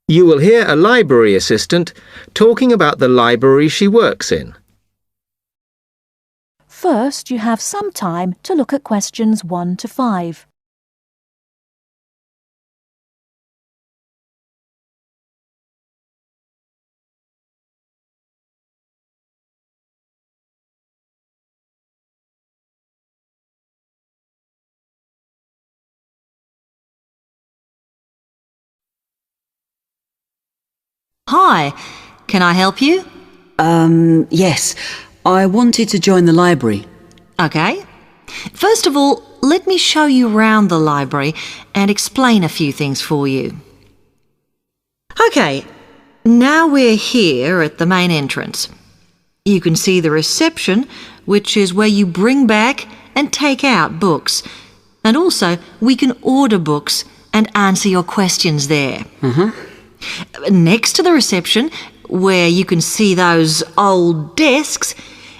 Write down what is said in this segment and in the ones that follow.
You will hear a library assistant talking about the library she works in. First, you have some time to look at questions 1 to 5. Hi, can I help you? Yes. I wanted to join the library. Okay. First of all, let me show you round the library and explain a few things for you. Okay, now we're here at the main entrance. You can see the reception, which is where you bring back and take out books. And also, we can order books and answer your questions there. Next to the reception, where you can see those old desks,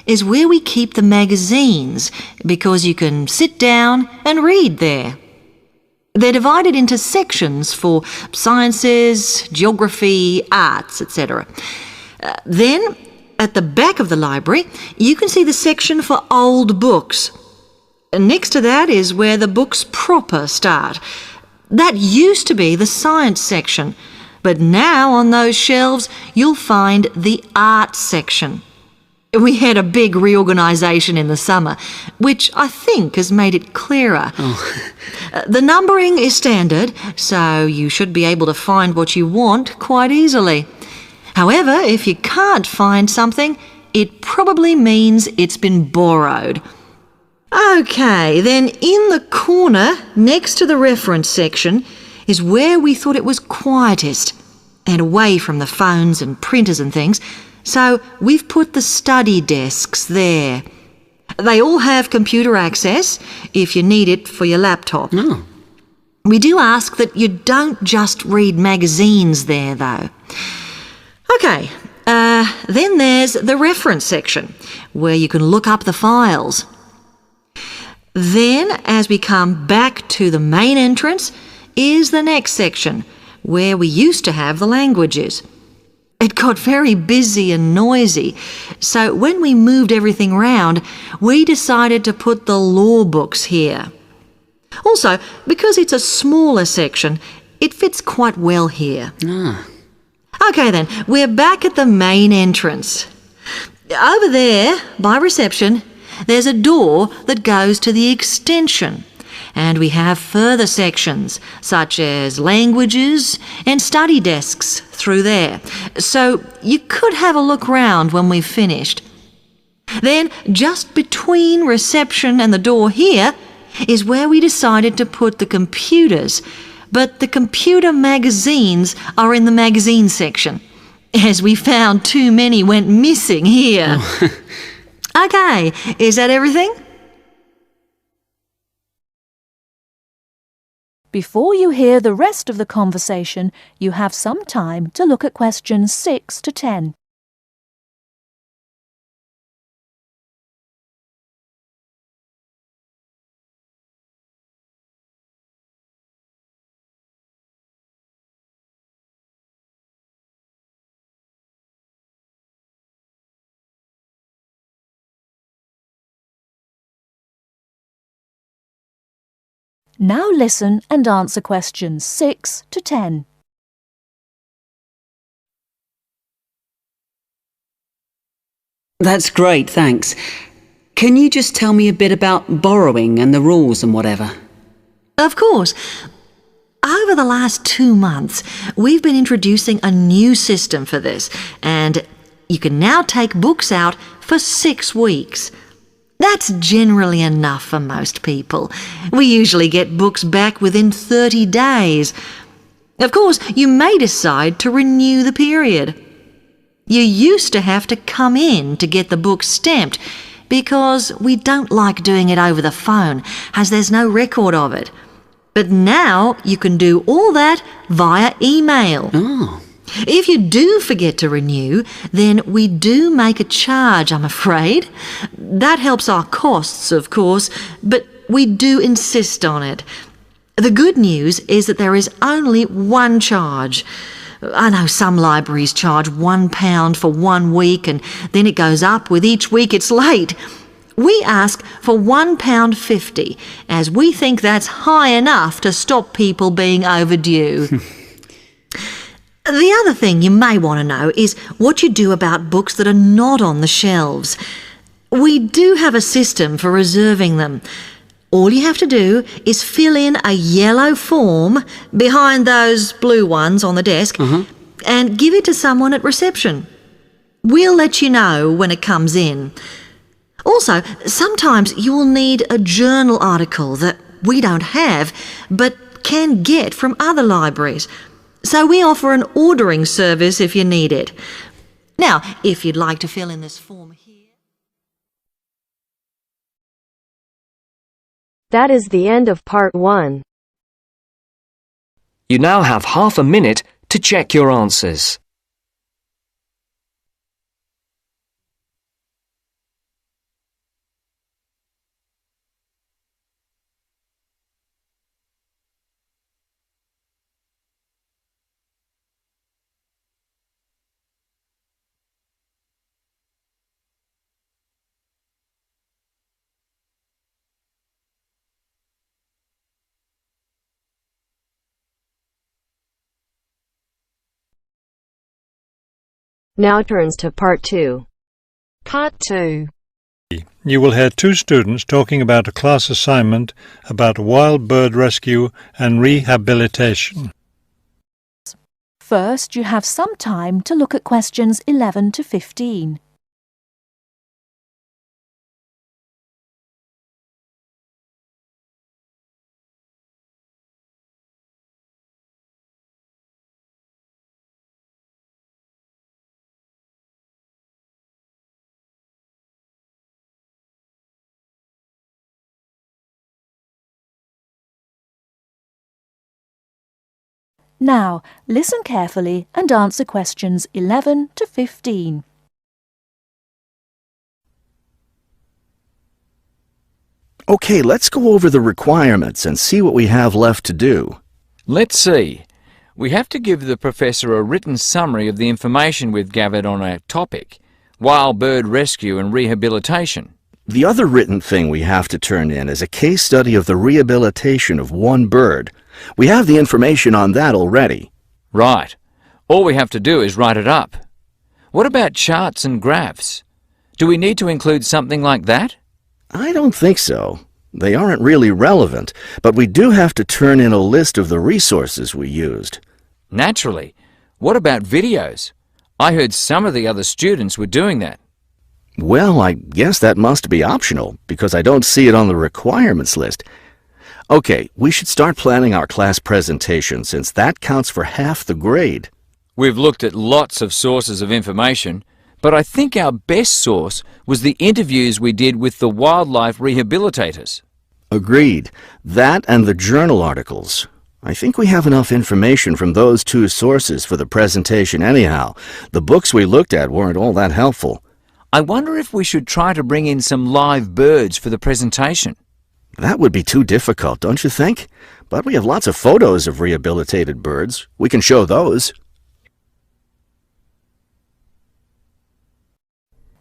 is where we keep the magazines, because you can sit down and read there. They're divided into sections for sciences, geography, arts, etc. Then, at the back of the library, you can see the section for old books. Next to that is where the books proper start. That used to be the science section, but now on those shelves you'll find the arts section. We had a big reorganisation in the summer, which I think has made it clearer. The numbering is standard, so you should be able to find what you want quite easily. However, if you can't find something, it probably means it's been borrowed. Okay, then in the corner next to the reference section is where we thought it was quietest and away from the phones and printers and things, so we've put the study desks there. They all have computer access if you need it for your laptop. We do ask that you don't just read magazines there, though. Okay, then there's the reference section, where you can look up the files. Then, as we come back to the main entrance, is the next section, where we used to have the languages. It got very busy and noisy, so when we moved everything round, we decided to put the law books here. Also, because it's a smaller section, it fits quite well here. Okay then, we're back at the main entrance. Over there, by reception, there's a door that goes to the extension. And we have further sections, such as languages and study desks through there. So you could have a look round when we've finished. Then, just between reception and the door here, is where we decided to put the computers. But the computer magazines are in the magazine section, as we found too many went missing here. Okay, is that everything? Before you hear the rest of the conversation, you have some time to look at questions 6 to 10. Now listen and answer questions 6 to 10. That's great, thanks. Can you just tell me a bit about borrowing and the rules and whatever? Of course. Over the last 2 months, we've been introducing a new system for this, and you can now take books out for 6 weeks. That's generally enough for most people. We usually get books back within 30 days. Of course, you may decide to renew the period. You used to have to come in to get the book stamped because we don't like doing it over the phone, as there's no record of it. But now you can do all that via email. If you do forget to renew, then we do make a charge, I'm afraid. That helps our costs, of course, but we do insist on it. The good news is that there is only one charge. I know some libraries charge £1 for 1 week and then it goes up with each week it's late. We ask for £1.50 as we think that's high enough to stop people being overdue. The other thing you may want to know is what you do about books that are not on the shelves. We do have a system for reserving them. All you have to do is fill in a yellow form behind those blue ones on the desk and give it to someone at reception. We'll let you know when it comes in. Also, sometimes you will need a journal article that we don't have but can get from other libraries. So we offer an ordering service if you need it. Now, if you'd like to fill in this form here... That is the end of part 1. You now have half a minute to check your answers. Now turns to part 2. Part 2. You will hear 2 students talking about a class assignment about wild bird rescue and rehabilitation. First, you have some time to look at questions 11 to 15. Now, listen carefully and answer questions 11 to 15. Okay, let's go over the requirements and see what we have left to do. Let's see. We have to give the professor a written summary of the information we've gathered on our topic, wild bird rescue and rehabilitation. The other written thing we have to turn in is a case study of the rehabilitation of one bird. We have the information on that already. Right. All we have to do is write it up. What about charts and graphs? Do we need to include something like that? I don't think so. They aren't really relevant, but we do have to turn in a list of the resources we used. Naturally. What about videos? I heard some of the other students were doing that. Well, I guess that must be optional, because I don't see it on the requirements list. Okay, we should start planning our class presentation, since that counts for half the grade. We've looked at lots of sources of information, but I think our best source was the interviews we did with the wildlife rehabilitators. Agreed. That and the journal articles. I think we have enough information from those 2 sources for the presentation anyhow. The books we looked at weren't all that helpful. I wonder if we should try to bring in some live birds for the presentation. That would be too difficult, don't you think? But we have lots of photos of rehabilitated birds. We can show those.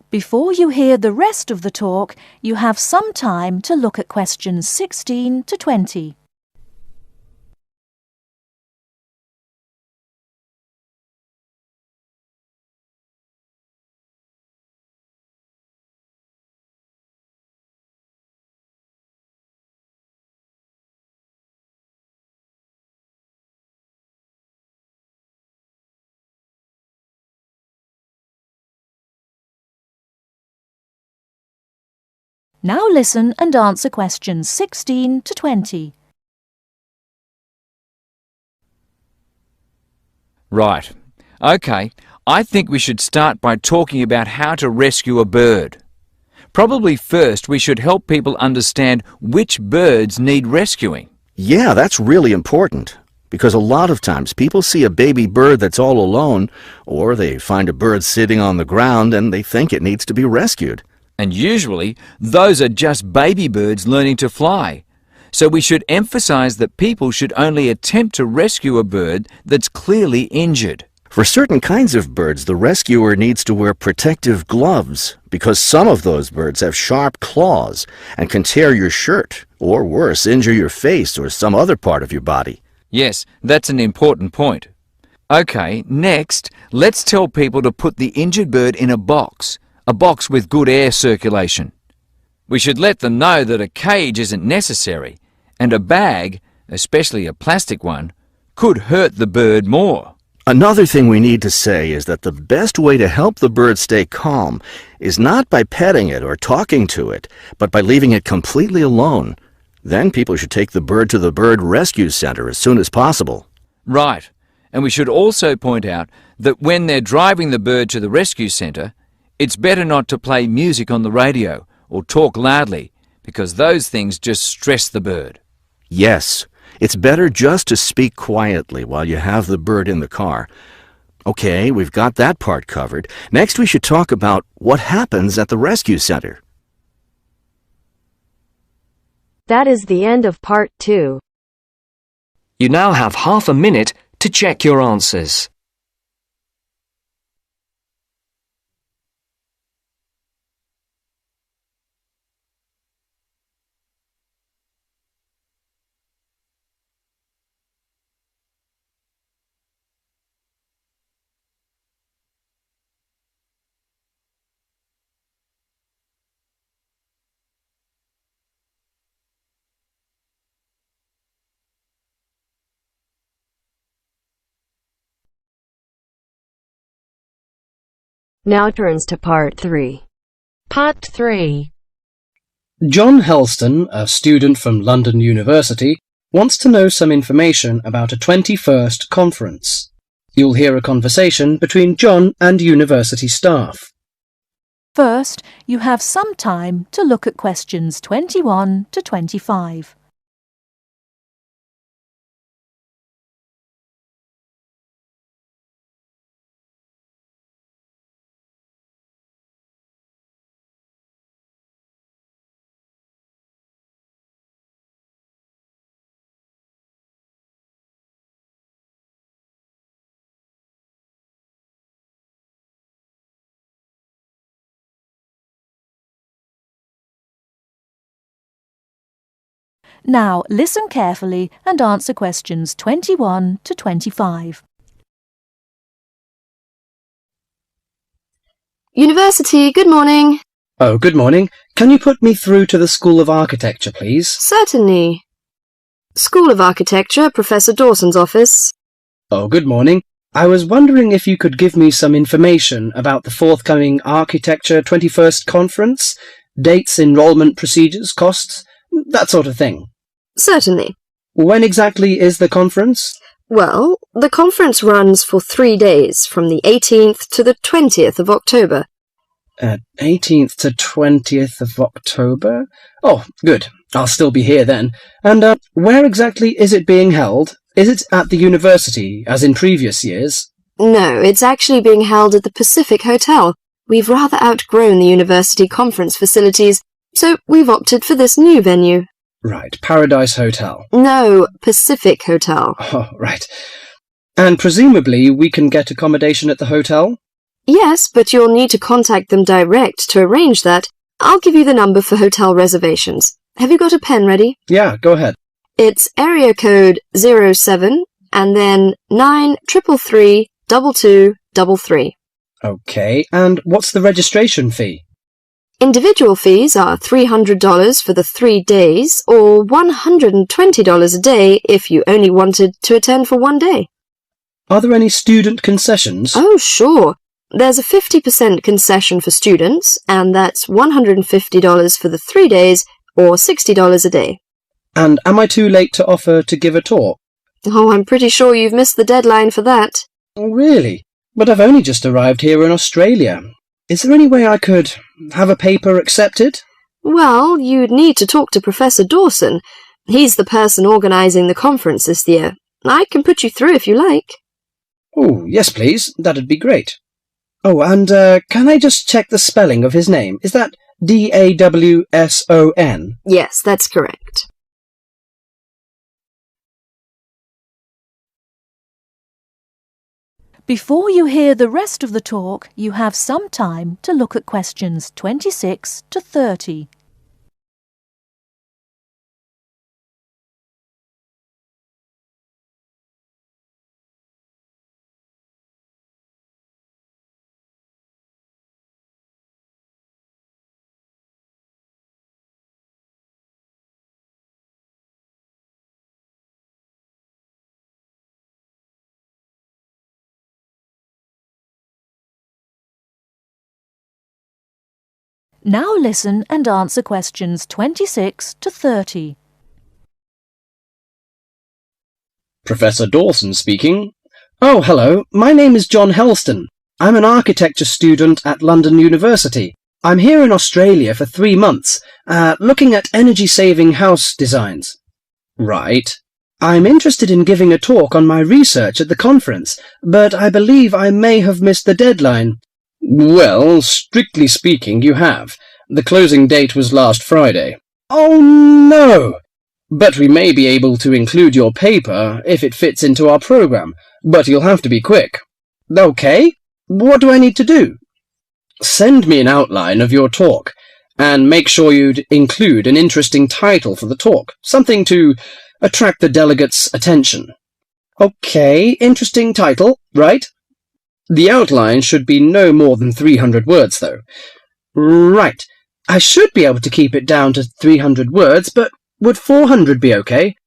Before you hear the rest of the talk, you have some time to look at questions 16 to 20. Now listen and answer questions 16 to 20. Right. Okay, I think we should start by talking about how to rescue a bird. Probably first we should help people understand which birds need rescuing. Yeah, that's really important. Because a lot of times people see a baby bird that's all alone, or they find a bird sitting on the ground and they think it needs to be rescued. And usually, those are just baby birds learning to fly. So we should emphasize that people should only attempt to rescue a bird that's clearly injured. For certain kinds of birds, the rescuer needs to wear protective gloves because some of those birds have sharp claws and can tear your shirt, or worse, injure your face or some other part of your body. Yes, that's an important point. OK, next, let's tell people to put the injured bird in a box with good air circulation. We should let them know that a cage isn't necessary, and a bag, especially a plastic one, could hurt the bird more. Another thing we need to say is that the best way to help the bird stay calm is not by petting it or talking to it, but by leaving it completely alone. Then people should take the bird to the bird rescue center as soon as possible. Right, and we should also point out that when they're driving the bird to the rescue center, it's better not to play music on the radio or talk loudly, because those things just stress the bird. Yes, it's better just to speak quietly while you have the bird in the car. Okay, we've got that part covered. Next we should talk about what happens at the rescue center. That is the end of part 2. You now have half a minute to check your answers. Now turns to part 3. Part 3. John Helston, a student from London University, wants to know some information about a 21st conference. You'll hear a conversation between John and university staff. First, you have some time to look at questions 21 to 25. Now listen carefully and answer questions 21 to 25. University, good morning. Oh, good morning. Can you put me through to the School of Architecture, please? Certainly. School of Architecture, Professor Dawson's office. Oh, good morning. I was wondering if you could give me some information about the forthcoming Architecture 21st conference, dates, enrollment procedures, costs, that sort of thing. Certainly. When exactly is the conference? Well, the conference runs for 3 days, from the 18th to the 20th of October. 18th to 20th of October? Oh, good. I'll still be here then. And where exactly is it being held? Is it at the university, as in previous years? No, it's actually being held at the Pacific Hotel. We've rather outgrown the university conference facilities, so we've opted for this new venue. Right, Paradise Hotel. No, Pacific Hotel. Oh, right. And presumably we can get accommodation at the hotel? Yes, but you'll need to contact them direct to arrange that. I'll give you the number for hotel reservations. Have you got a pen ready? Yeah, go ahead. It's area code 07 and then 933 2233. Okay, and what's the registration fee? Individual fees are $300 for the 3 days, or $120 a day if you only wanted to attend for 1 day. Are there any student concessions? Oh, sure. There's a 50% concession for students, and that's $150 for the 3 days, or $60 a day. And am I too late to offer to give a talk? Oh, I'm pretty sure you've missed the deadline for that. Oh, really? But I've only just arrived here in Australia. Is there any way I could have a paper accepted? Well, you'd need to talk to Professor Dawson. He's the person organising the conference this year. I can put you through if you like. Oh, yes, please. That'd be great. Oh, and can I just check the spelling of his name? Is that Dawson? Yes, that's correct. Before you hear the rest of the talk, you have some time to look at questions 26 to 30. Now listen and answer questions 26 to 30. Professor Dawson speaking. Oh, hello. My name is John Helston. I'm an architecture student at London University. I'm here in Australia for 3 months, looking at energy-saving house designs. Right. I'm interested in giving a talk on my research at the conference, but I believe I may have missed the deadline. Well, strictly speaking, you have. The closing date was last Friday. Oh, no! But we may be able to include your paper if it fits into our program, but you'll have to be quick. Okay, what do I need to do? Send me an outline of your talk, and make sure you'd include an interesting title for the talk, something to attract the delegates' attention. Okay, interesting title, right? The outline should be no more than 300 words, though. Right. I should be able to keep it down to 300 words, but would 400 be okay?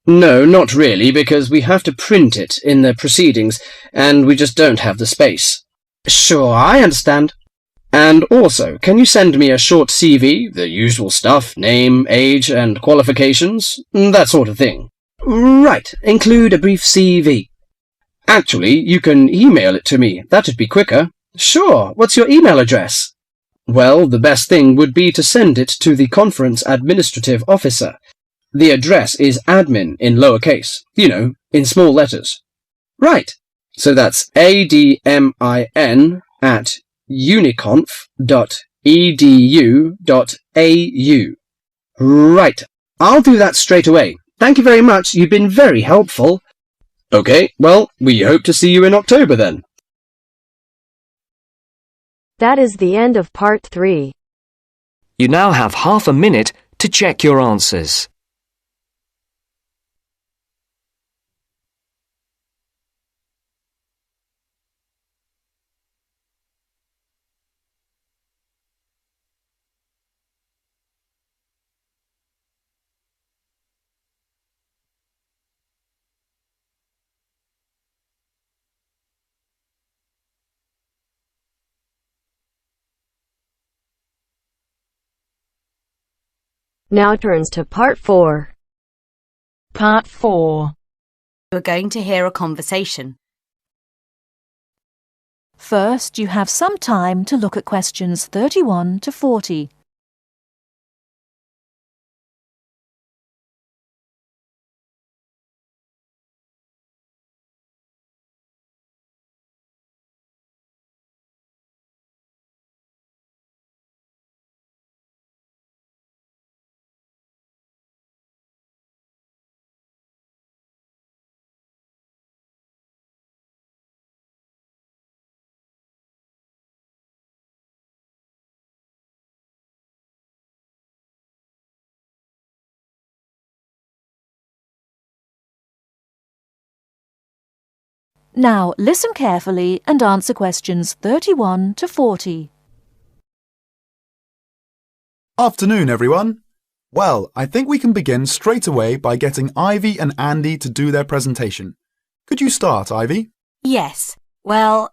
No, not really, because we have to print it in the proceedings, and we just don't have the space. Sure, I understand. And also, can you send me a short CV, the usual stuff, name, age, and qualifications, that sort of thing? Right, include a brief CV. Actually, you can email it to me. That'd be quicker. Sure. What's your email address? Well, the best thing would be to send it to the conference administrative officer. The address is admin in lowercase, in small letters. Right. So that's admin@uniconf.edu.au. Right. I'll do that straight away. Thank you very much. You've been very helpful. Okay, well, we hope to see you in October then. That is the end of part 3. You now have half a minute to check your answers. Now turns to part 4. Part 4. We're going to hear a conversation. First, you have some time to look at questions 31 to 40. Now, listen carefully and answer questions 31 to 40. Afternoon, everyone. Well, I think we can begin straight away by getting Ivy and Andy to do their presentation. Could you start, Ivy? Yes. Well,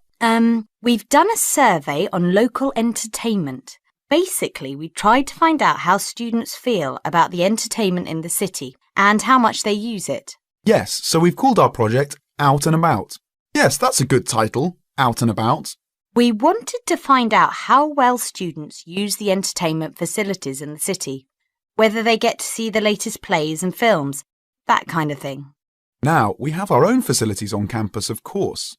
we've done a survey on local entertainment. Basically, we tried to find out how students feel about the entertainment in the city and how much they use it. Yes, so we've called our project Out and About. Yes, that's a good title, Out and About. We wanted to find out how well students use the entertainment facilities in the city, whether they get to see the latest plays and films, that kind of thing. Now, we have our own facilities on campus, of course.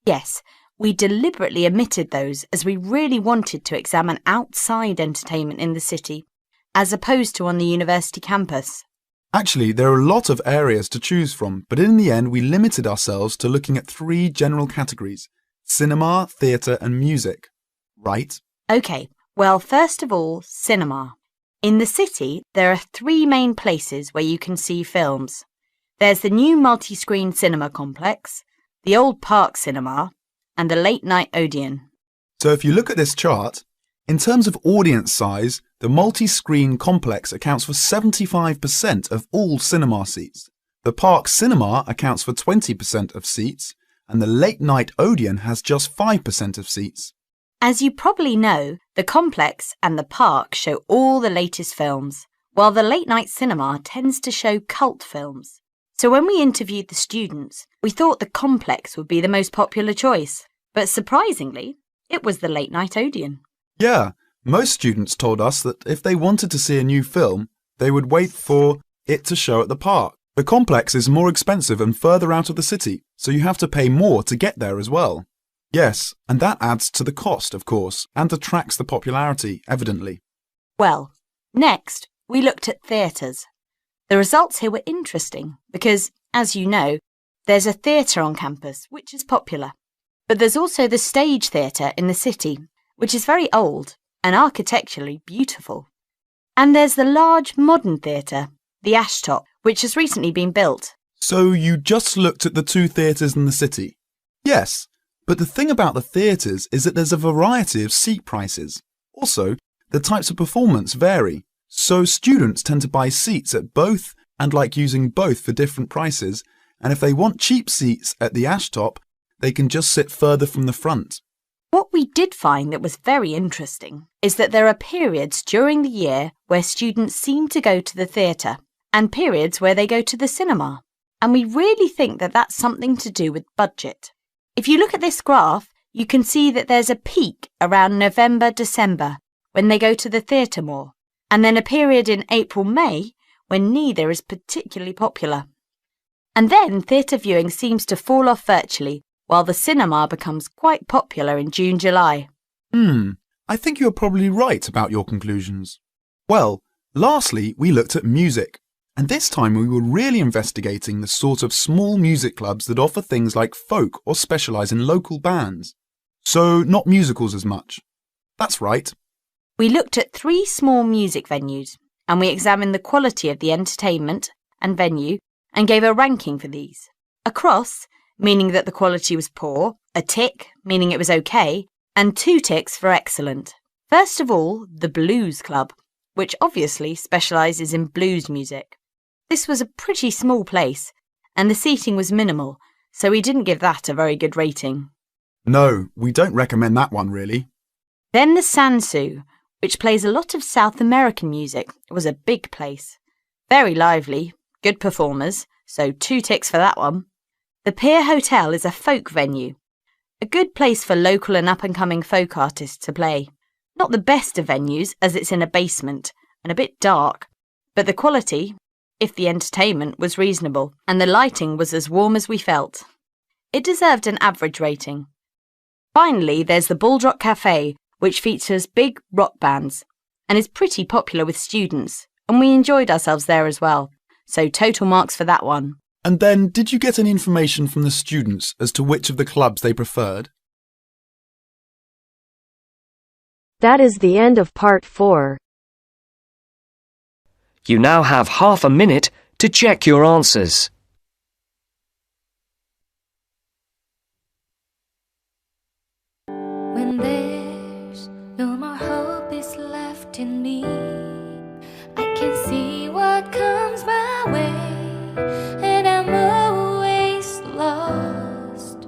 Yes, we deliberately omitted those as we really wanted to examine outside entertainment in the city, as opposed to on the university campus. Actually, there are a lot of areas to choose from, but in the end we limited ourselves to looking at 3 general categories: Cinema, theatre and music. Right? OK, well, first of all, cinema. In the city, there are 3 main places where you can see films. There's the new multi-screen cinema complex, the old Park Cinema, and the Late Night Odeon. So if you look at this chart, in terms of audience size, the multi-screen complex accounts for 75% of all cinema seats. The Park Cinema accounts for 20% of seats, and the Late Night Odeon has just 5% of seats. As you probably know, the complex and the park show all the latest films, while the late night cinema tends to show cult films. So when we interviewed the students, we thought the complex would be the most popular choice. But surprisingly, it was the Late Night Odeon. Yeah, most students told us that if they wanted to see a new film, they would wait for it to show at the park. The complex is more expensive and further out of the city, so you have to pay more to get there as well. Yes, and that adds to the cost, of course, and detracts the popularity, evidently. Well, next, we looked at theatres. The results here were interesting because, as you know, there's a theatre on campus, which is popular. But there's also the Stage Theatre in the city, which is very old and architecturally beautiful. And there's the large modern theatre, the Ashtop, which has recently been built. So you just looked at the 2 theatres in the city? Yes, but the thing about the theatres is that there's a variety of seat prices. Also, the types of performance vary, so students tend to buy seats at both and like using both for different prices, and if they want cheap seats at the Ashtop, they can just sit further from the front. What we did find that was very interesting is that there are periods during the year where students seem to go to the theatre and periods where they go to the cinema. And we really think that that's something to do with budget. If you look at this graph, you can see that there's a peak around November, December when they go to the theatre more, and then a period in April, May when neither is particularly popular. And then theatre viewing seems to fall off virtually while the cinema becomes quite popular in June, July. I think you're probably right about your conclusions. Well, lastly, we looked at music. And this time we were really investigating the sort of small music clubs that offer things like folk or specialise in local bands. So not musicals as much. That's right. We looked at 3 small music venues and we examined the quality of the entertainment and venue and gave a ranking for these. A cross, meaning that the quality was poor, a tick, meaning it was okay, and 2 ticks for excellent. First of all, the Blues Club, which obviously specialises in blues music. This was a pretty small place, and the seating was minimal, so we didn't give that a very good rating. No, we don't recommend that one, really. Then the Sansu, which plays a lot of South American music. It was a big place. Very lively, good performers, so 2 ticks for that one. The Pier Hotel is a folk venue. A good place for local and up-and-coming folk artists to play. Not the best of venues, as it's in a basement, and a bit dark, but the quality, if the entertainment, was reasonable, and the lighting was as warm as we felt. It deserved an average rating. Finally, there's the Baldock Cafe, which features big rock bands, and is pretty popular with students, and we enjoyed ourselves there as well, so total marks for that one. And then, did you get any information from the students as to which of the clubs they preferred? That is the end of part 4. You now have half a minute to check your answers. When there's no more hope is left in me, I can see what comes my way, and I'm always lost.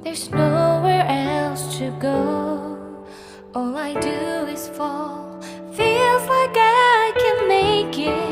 There's nowhere else to go. All I do is fall. Feels like I can make it.